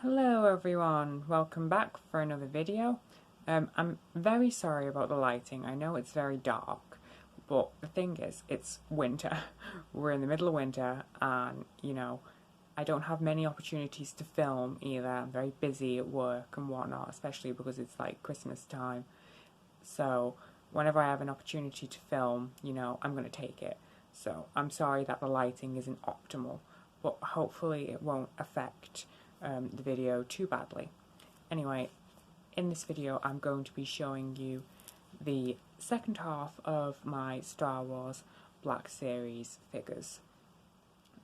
Hello everyone, welcome back for another video. I'm very sorry about the lighting. I know it's very dark, but the thing is, it's winter. We're in the middle of winter and, I don't have many opportunities to film either. I'm very busy at work and whatnot, especially because it's like Christmas time. So whenever I have an opportunity to film, I'm going to take it. So I'm sorry that the lighting isn't optimal, but hopefully it won't affect the video too badly. Anyway, in this video I'm going to be showing you the second half of my Star Wars Black Series figures.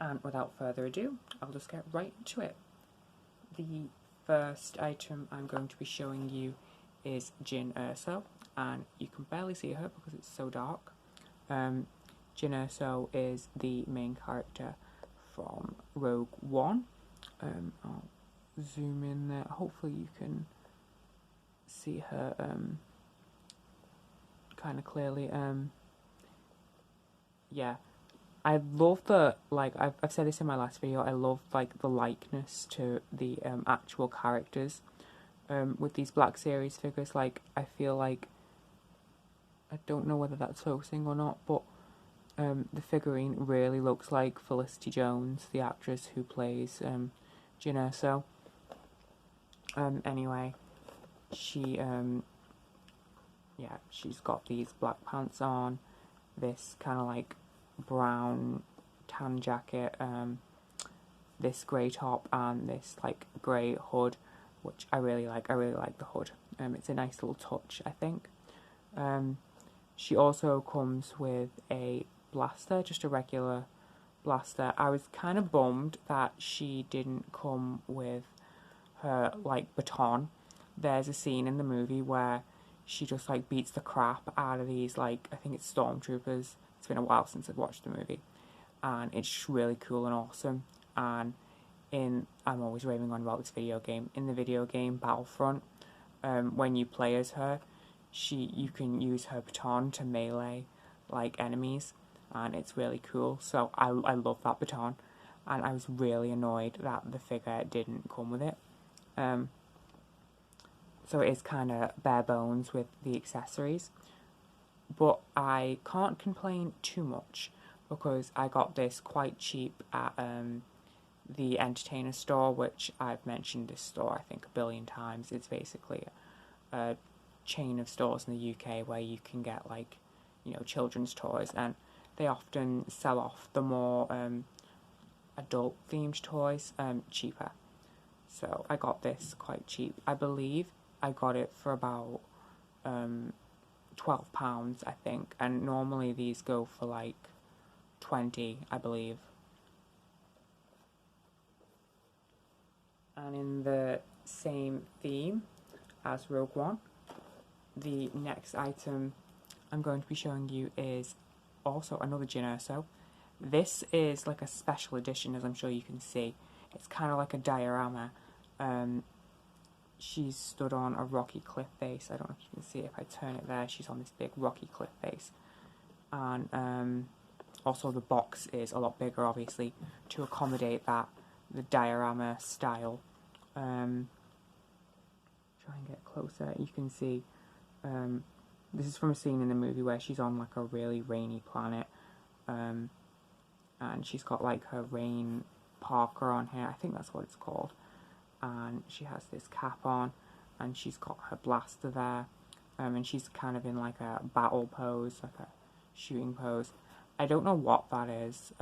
And without further ado, I'll just get right into it. The first item I'm going to be showing you is Jyn Erso, and you can barely see her because it's so dark. Jyn Erso is the main character from Rogue One. I'll zoom in there. Hopefully you can see her kind of clearly. Yeah, I love the, I've said this in my last video, I love the likeness to the actual characters with these Black Series figures. I feel like, I don't know whether that's focusing or not, but the figurine really looks like Felicity Jones, the actress who plays Jyn Erso. Anyway, she's got these black pants on, this kind of brown tan jacket, this grey top, and this grey hood, which I really like. I really like the hood. It's a nice little touch, I think. She also comes with a blaster, just a regular blaster. I was kind of bummed that she didn't come with her baton. There's a scene in the movie where she just beats the crap out of these I think it's stormtroopers. It's been a while since I've watched the movie, and it's just really cool and awesome. And I'm always raving on about this video game. In the video game Battlefront, when you play as her, you can use her baton to melee enemies, and it's really cool. So I love that baton, and I was really annoyed that the figure didn't come with it. So it is kind of bare bones with the accessories, but I can't complain too much because I got this quite cheap at the Entertainer store, which I've mentioned this store I think a billion times. It's basically a chain of stores in the UK where you can get children's toys, and they often sell off the more adult themed toys cheaper. So I got this quite cheap. I believe I got it for about £12, I think, and normally these go for 20, I believe. And in the same theme as Rogue One, the next item I'm going to be showing you is also another Jyn Erso. This is a special edition, as I'm sure you can see. It's kind of like a diorama. She's stood on a rocky cliff face. I don't know if you can see it. If I turn it there, she's on this big rocky cliff face. And also the box is a lot bigger, obviously, to accommodate that, the diorama style. Try and get closer. You can see this is from a scene in the movie where she's on a really rainy planet, and she's got her rain parka on here. I think that's what it's called. And she has this cap on, and she's got her blaster there, and she's kind of in a battle pose, a shooting pose. I don't know what that is.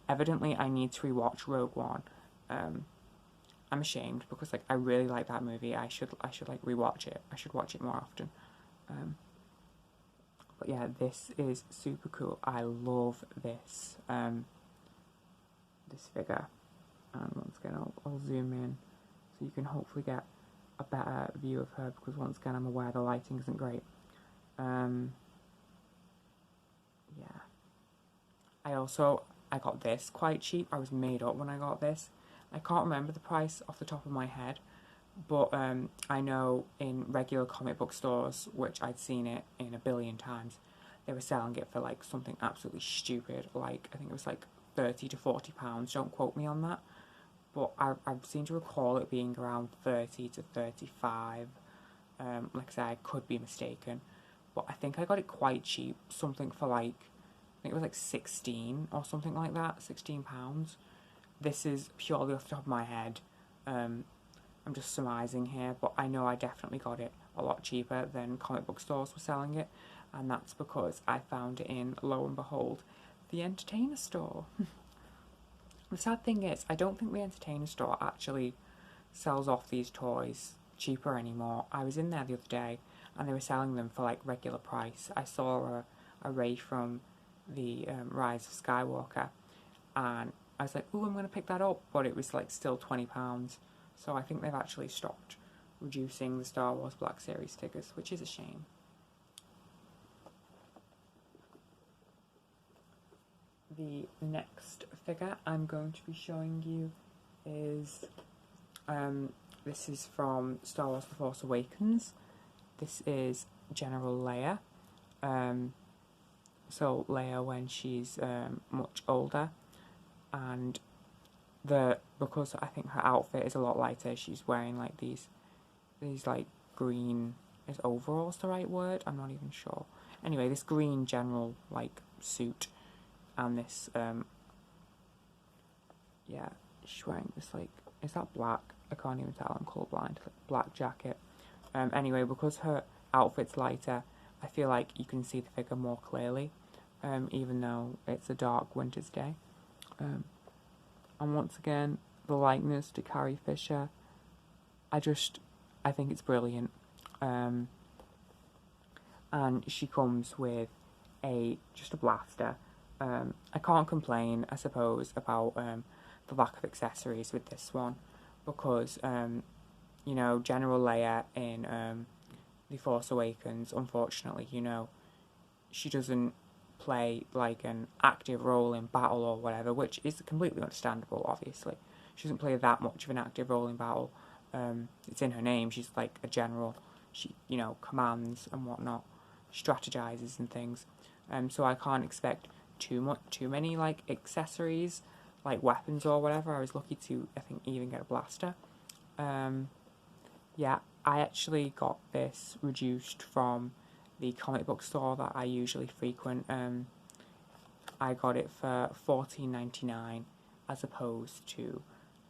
Evidently I need to rewatch Rogue One. I'm ashamed because I really like that movie. I should rewatch it. I should watch it more often. But yeah, this is super cool. I love this this figure. And once again, I'll zoom in so you can hopefully get a better view of her, because once again I'm aware the lighting isn't great. Yeah. I got this quite cheap. I was made up when I got this. I can't remember the price off the top of my head, but I know in regular comic book stores, which I'd seen it in a billion times, they were selling it for something absolutely stupid. I think it was £30 to £40. Don't quote me on that. but I seem to recall it being around 30 to 35. Like I said, I could be mistaken, but I think I got it quite cheap, something for like, I think it was like 16 or something like that, £16. This is purely off the top of my head. I'm just surmising here, but I know I definitely got it a lot cheaper than comic book stores were selling it, and that's because I found it in, lo and behold, the Entertainer Store. The sad thing is, I don't think the Entertainer Store actually sells off these toys cheaper anymore. I was in there the other day and they were selling them for like regular price. I saw a Rey from the Rise of Skywalker and I was like, ooh, I'm going to pick that up, but it was like still £20. So I think they've actually stopped reducing the Star Wars Black Series figures, which is a shame. The next figure I'm going to be showing you is, this is from Star Wars The Force Awakens. This is General Leia. So Leia when she's much older, and because I think her outfit is a lot lighter, she's wearing like these like green, is overalls the right word? I'm not even sure. Anyway, this green general like suit, and this yeah, she's wearing this like, is that black? I can't even tell, I'm colourblind. Like, black jacket. Anyway, because her outfit's lighter, I feel like you can see the figure more clearly, even though it's a dark winter's day. And once again, the likeness to Carrie Fisher, I think it's brilliant. And she comes with just a blaster. I can't complain, I suppose, about the lack of accessories with this one, because you know, General Leia in The Force Awakens, unfortunately, you know, she doesn't play like an active role in battle or whatever, which is completely understandable, obviously. She doesn't play that much of an active role in battle. It's in her name, she's like a general. She, you know, commands and whatnot, strategizes and things. So I can't expect too many like accessories, like weapons or whatever. I was lucky to, I think, even get a blaster. Yeah, I actually got this reduced from the comic book store that I usually frequent. I got it for $14.99 as opposed to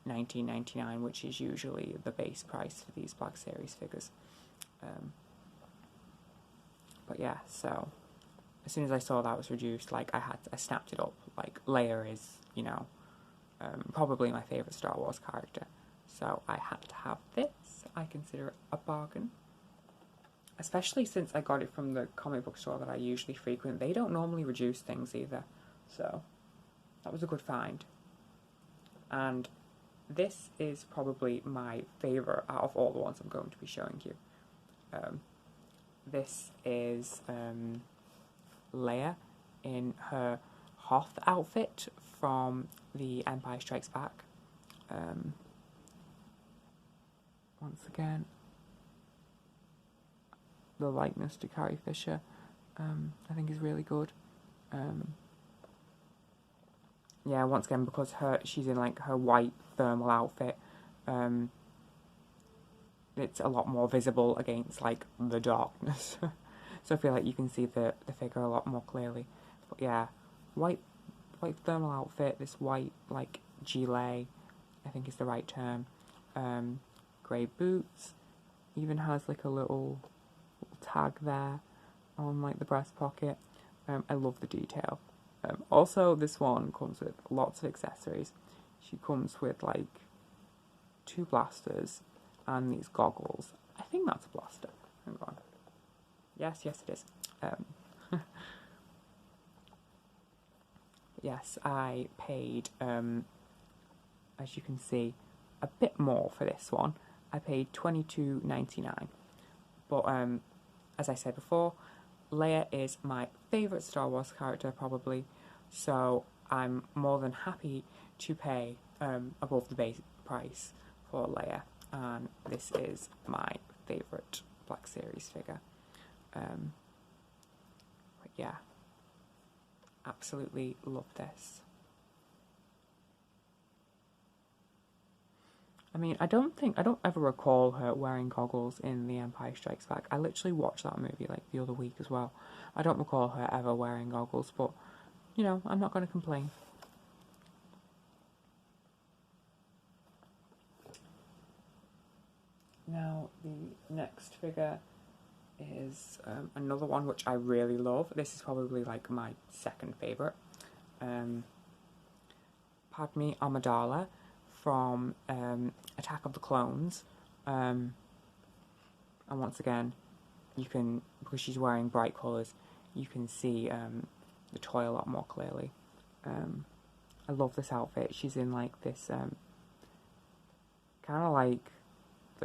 $19.99, which is usually the base price for these Black Series figures. But yeah, so as soon as I saw that was reduced, like I snapped it up. Like Leia is, you know, probably my favourite Star Wars character, so I had to have this. I consider it a bargain, especially since I got it from the comic book store that I usually frequent. They don't normally reduce things either, so that was a good find. And this is probably my favourite out of all the ones I'm going to be showing you. This is Leia in her Hoth outfit from The Empire Strikes Back. Once again, the likeness to Carrie Fisher, I think is really good. Yeah, once again, because she's in like her white thermal outfit, it's a lot more visible against like the darkness. So I feel like you can see the figure a lot more clearly. But yeah, white thermal outfit, this white like gilet, I think is the right term. Grey boots, even has like a little tag there on like the breast pocket. I love the detail. Also, this one comes with lots of accessories. She comes with like 2 blasters and these goggles. I think that's a blaster. Hang on. Yes, it is. Yes, I paid, as you can see, a bit more for this one. I paid $22.99. But as I said before, Leia is my favourite Star Wars character, probably. So I'm more than happy to pay above the base price for Leia. And this is my favourite Black Series figure. But yeah, absolutely love this. I mean, I don't ever recall her wearing goggles in The Empire Strikes Back. I literally watched that movie like the other week as well. I don't recall her ever wearing goggles, but you know, I'm not going to complain. Now, the next figure is another one which I really love. This is probably like my second favourite. Padme Amidala from Attack of the Clones. And once again, you can, because she's wearing bright colours, you can see the toy a lot more clearly. I love this outfit. She's in like this kind of like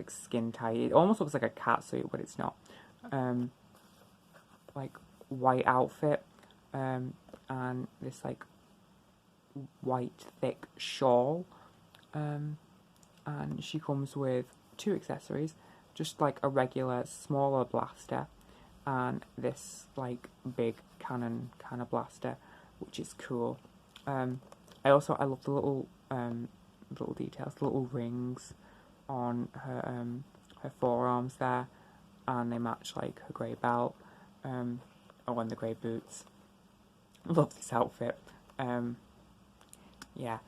skin tight. It almost looks like a cat suit, but it's not. Like white outfit, and this like white thick shawl, and she comes with 2 accessories, just like a regular smaller blaster and this like big cannon kind of blaster, which is cool. I love the little details, the little rings on her her forearms there, and they match like her grey belt, and the grey boots. Love this outfit. Yeah,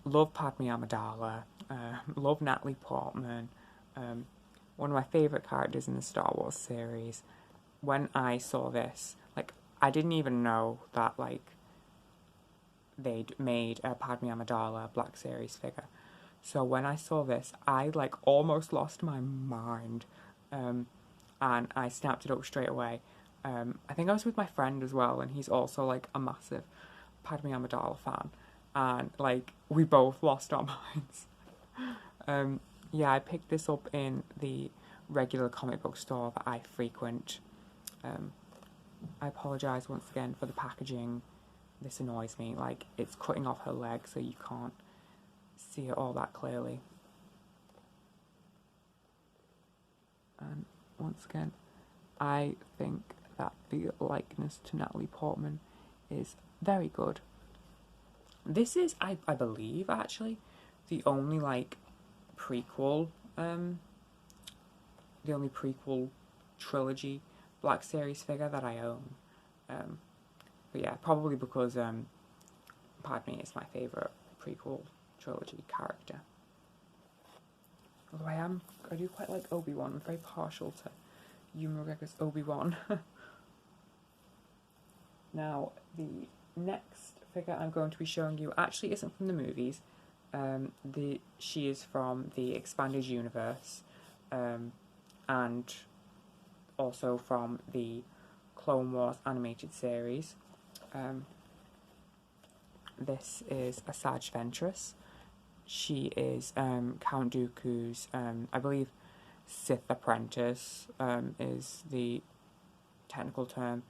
love Padme Amidala. Love Natalie Portman. One of my favourite characters in the Star Wars series. When I saw this, like, I didn't even know that like they'd made a Padme Amidala Black Series figure. So when I saw this, I like almost lost my mind, and I snapped it up straight away. I think I was with my friend as well, and he's also like a massive Padme Amidala fan, and like we both lost our minds. Yeah, I picked this up in the regular comic book store that I frequent. I apologise once again for the packaging. This annoys me. Like, it's cutting off her leg, so you can't see it all that clearly. And once again, I think that the likeness to Natalie Portman is very good. This is, I believe, actually, the only like prequel, trilogy Black Series figure that I own. But yeah, probably because Padme is my favourite prequel trilogy character. Although I do quite like Obi-Wan. I'm very partial to Ewan McGregor's Obi-Wan. Now, the next figure I'm going to be showing you actually isn't from the movies. She is from the expanded universe, and also from the Clone Wars animated series. This is Asajj Ventress. She is Count Dooku's, I believe, Sith apprentice is the technical term.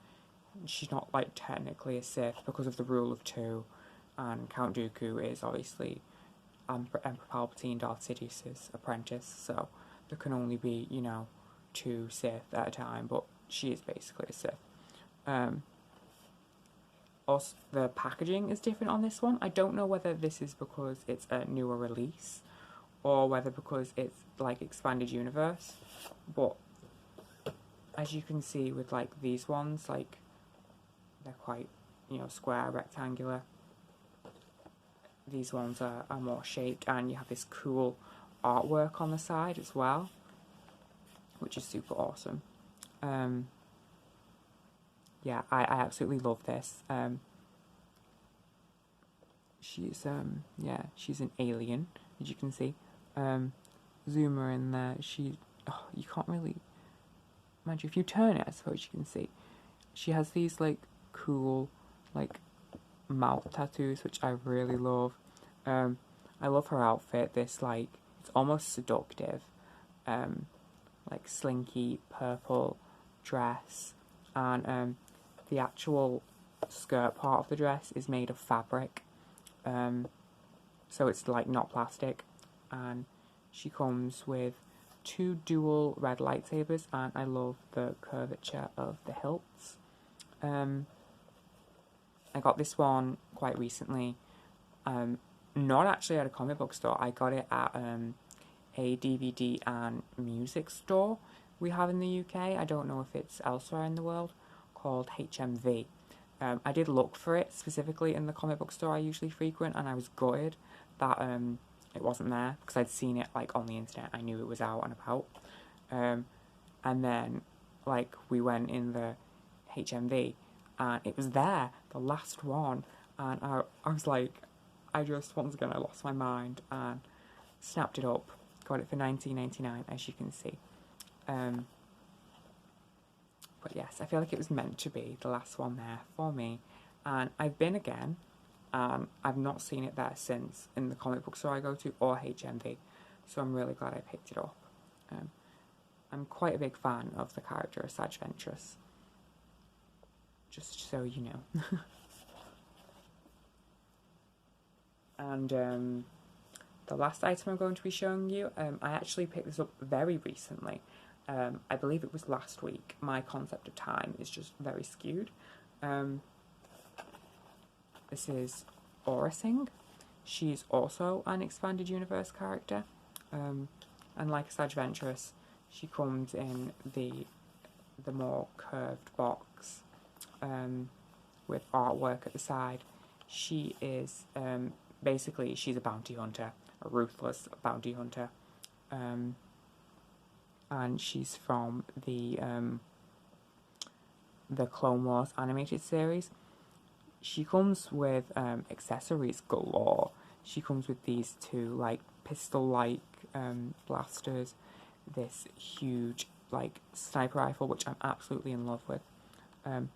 She's not like technically a Sith because of the rule of 2, and Count Dooku is obviously Emperor Palpatine, Darth Sidious's apprentice, so there can only be, 2 Sith at a time, but she is basically a Sith. Also, the packaging is different on this one. I don't know whether this is because it's a newer release or whether because it's like expanded universe, but as you can see with like these ones, like they're quite, square, rectangular. These ones are more shaped, and you have this cool artwork on the side as well, which is super awesome. Yeah, I absolutely love this. She's she's an alien, as you can see. Zoom her in there. You can't really, mind you, if you turn it, I suppose you can see. She has these like cool like mouth tattoos, which I really love. I love her outfit. This like, it's almost seductive, like slinky purple dress, and the actual skirt part of the dress is made of fabric, so it's like not plastic, and she comes with 2 dual red lightsabers, and I love the curvature of the hilts. I got this one quite recently. not actually at a comic book store. I got it at a DVD and music store we have in the UK. I don't know if it's elsewhere in the world, called HMV. I did look for it specifically in the comic book store I usually frequent, and I was gutted that it wasn't there, because I'd seen it like on the internet. I knew it was out and about. And then like we went in the HMV and it was there, the last one, and I was like, I just, once again, I lost my mind and snapped it up. Got it for $19.99, as you can see. But yes, I feel like it was meant to be the last one there for me. And I've been again, and I've not seen it there since, in the comic book store I go to, or HMV. So I'm really glad I picked it up. I'm quite a big fan of the character Asajj Ventress, just so you know. And the last item I'm going to be showing you, I actually picked this up very recently. I believe it was last week. My concept of time is just very skewed. This is Aura Singh. She's also an expanded universe character. And like Asajj Ventress, she comes in the more curved box with artwork at the side. She is basically, she's a bounty hunter, a ruthless bounty hunter, and she's from the Clone Wars animated series. She comes with accessories galore. She comes with these two like pistol-like blasters, this huge like sniper rifle, which I'm absolutely in love with. And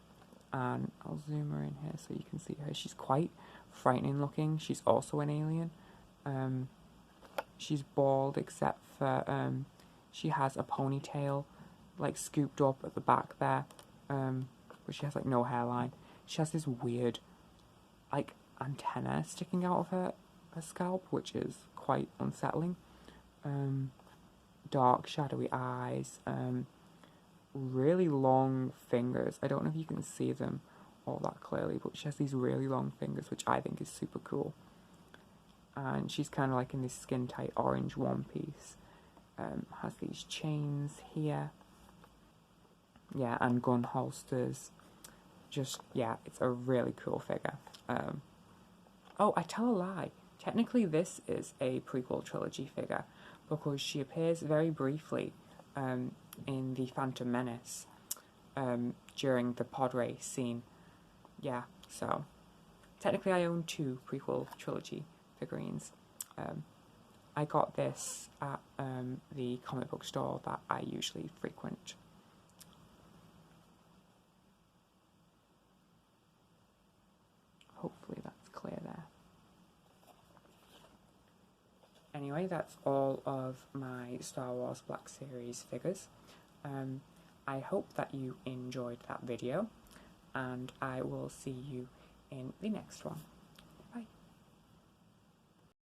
I'll zoom her in here so you can see her. She's quite frightening looking. She's also an alien. She's bald except for she has a ponytail like scooped up at the back there, but she has like no hairline. She has this weird like antenna sticking out of her scalp, which is quite unsettling. Dark shadowy eyes, really long fingers. I don't know if you can see them all that clearly, but she has these really long fingers, which I think is super cool. And she's kind of like in this skin tight orange one piece. Has these chains here. Yeah, and gun holsters. Just, yeah, it's a really cool figure. Oh, I tell a lie. Technically, this is a prequel trilogy figure, because she appears very briefly in the Phantom Menace during the pod race scene. Yeah, so technically I own 2 prequel trilogy figurines. I got this at the comic book store that I usually frequent. Hopefully that's clear there. Anyway, that's all of my Star Wars Black Series figures. I hope that you enjoyed that video, and I will see you in the next one.